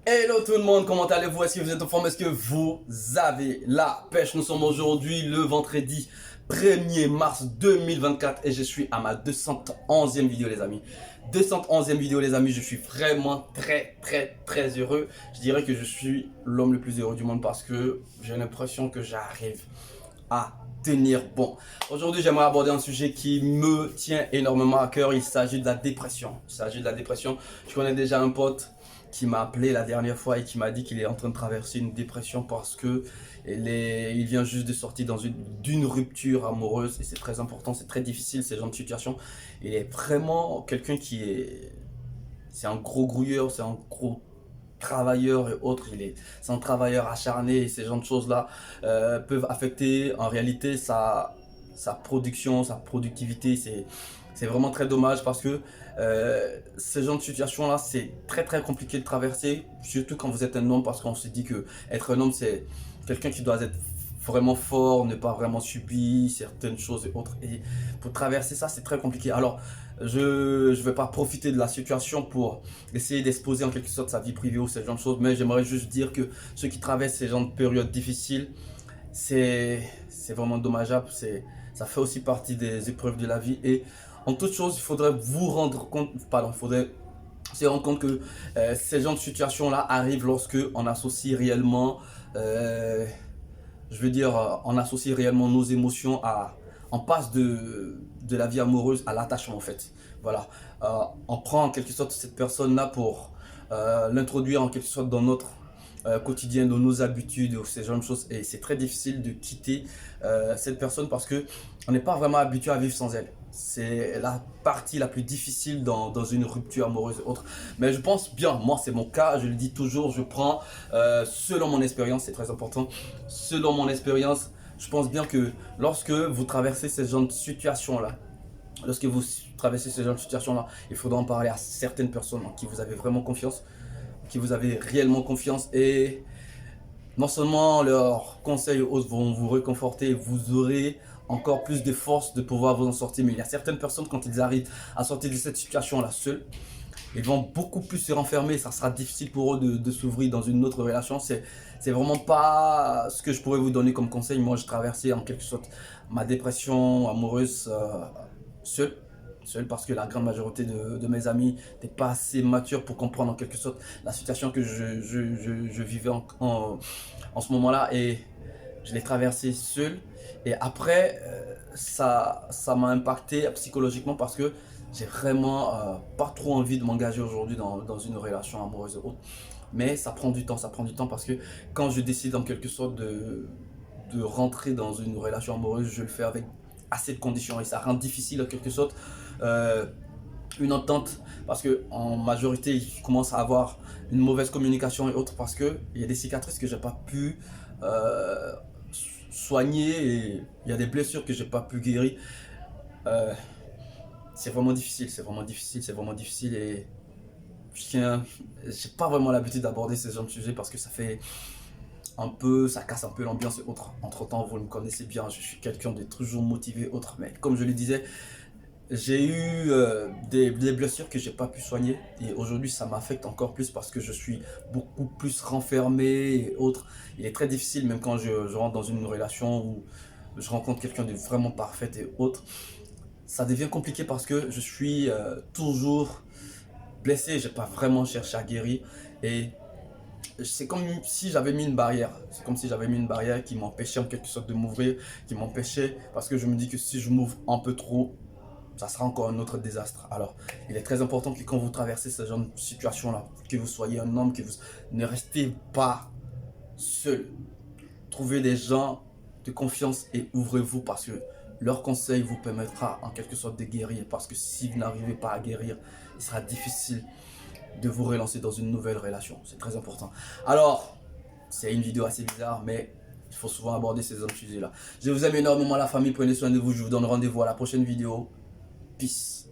Hello tout le monde, comment allez-vous? Est-ce que vous êtes en forme? Est-ce que vous avez la pêche? Nous sommes aujourd'hui le vendredi 1er mars 2024 et je suis à ma 211e vidéo les amis. 211e vidéo les amis, je suis vraiment très heureux. Je dirais que je suis l'homme le plus heureux du monde parce que j'ai l'impression que j'arrive à tenir bon. Aujourd'hui, j'aimerais aborder un sujet qui me tient énormément à cœur. Il s'agit de la dépression. Il s'agit de la dépression. Je connais déjà un pote qui m'a appelé la dernière fois et qui m'a dit qu'il est en train de traverser une dépression parce que il vient juste de sortir d'une rupture amoureuse et c'est très important, c'est très difficile ces genres de situations. Il est vraiment quelqu'un c'est un gros grouilleur, c'est un gros travailleur et autres, c'est un travailleur acharné et ces genres de choses là peuvent affecter en réalité sa production, sa productivité. C'est vraiment très dommage parce que ce genre de situation là c'est très compliqué de traverser, surtout quand vous êtes un homme, parce qu'on se dit que être un homme c'est quelqu'un qui doit être vraiment fort, ne pas vraiment subir certaines choses et autres, et pour traverser ça c'est très compliqué. Alors je vais pas profiter de la situation pour essayer d'exposer en quelque sorte sa vie privée ou ce genre de choses, mais j'aimerais juste dire que ceux qui traversent ces genres de périodes difficiles, c'est vraiment dommageable. Ça fait aussi partie des épreuves de la vie et en toute chose, il faudrait vous rendre compte, pardon, il faudrait se rendre compte que ces genres de situations-là arrivent lorsque on associe réellement, je veux dire, on associe réellement nos émotions on passe de la vie amoureuse à l'attachement en fait. Voilà, on prend en quelque sorte cette personne-là pour l'introduire en quelque sorte dans notre quotidien, dans nos habitudes ou ces genres de choses, et c'est très difficile de quitter cette personne parce que on n'est pas vraiment habitué à vivre sans elle. C'est la partie la plus difficile dans une rupture amoureuse et autre. Mais je pense bien, moi c'est mon cas, je le dis toujours, je prends selon mon expérience, c'est très important, selon mon expérience, je pense bien que lorsque vous traversez ce genre de situation-là, lorsque vous traversez ce genre de situation-là, il faudra en parler à certaines personnes en qui vous avez vraiment confiance, qui vous avez réellement confiance, et non seulement leurs conseils vont vous réconforter, vous aurez encore plus de force de pouvoir vous en sortir, mais il y a certaines personnes quand ils arrivent à sortir de cette situation-là seuls, ils vont beaucoup plus se renfermer, ça sera difficile pour eux de s'ouvrir dans une autre relation. C'est vraiment pas ce que je pourrais vous donner comme conseil. Moi, je traversais en quelque sorte ma dépression amoureuse seul parce que la grande majorité de mes amis n'étaient pas assez matures pour comprendre en quelque sorte la situation que je vivais en ce moment-là, et je l'ai traversé seul. Et après, ça m'a impacté psychologiquement parce que j'ai vraiment pas trop envie de m'engager aujourd'hui dans une relation amoureuse ou autre. Mais ça prend du temps, parce que quand je décide en quelque sorte de rentrer dans une relation amoureuse, je le fais avec assez de conditions et ça rend difficile en quelque sorte euh, une entente, parce que en majorité ils commencent à avoir une mauvaise communication et autres parce que il y a des cicatrices que j'ai pas pu euh, soigner, et il y a des blessures que j'ai pas pu guérir. Euh, c'est vraiment difficile, et j'ai pas vraiment l'habitude d'aborder ce genre de sujet parce que ça casse un peu l'ambiance et autres. Entre temps, vous me connaissez bien, je suis quelqu'un de toujours motivé autre, mais comme je le disais, j'ai eu des blessures que j'ai pas pu soigner, et aujourd'hui ça m'affecte encore plus parce que je suis beaucoup plus renfermé et autres. Il est très difficile, même quand je rentre dans une relation où je rencontre quelqu'un de vraiment parfait et autres, ça devient compliqué parce que je suis toujours blessé, j'ai pas vraiment cherché à guérir, et c'est comme si j'avais mis une barrière. C'est comme si j'avais mis une barrière qui m'empêchait en quelque sorte de m'ouvrir, qui m'empêchait parce que je me dis que si je m'ouvre un peu trop, ça sera encore un autre désastre. Alors, il est très important que quand vous traversez ce genre de situation-là, que vous soyez un homme, que vous ne restez pas seul. Trouvez des gens de confiance et ouvrez-vous parce que leur conseil vous permettra en quelque sorte de guérir. Parce que si vous n'arrivez pas à guérir, il sera difficile de vous relancer dans une nouvelle relation. C'est très important. Alors, c'est une vidéo assez bizarre, mais il faut souvent aborder ces autres sujets-là. Je vous aime énormément la famille, prenez soin de vous, je vous donne rendez-vous à la prochaine vidéo. Peace.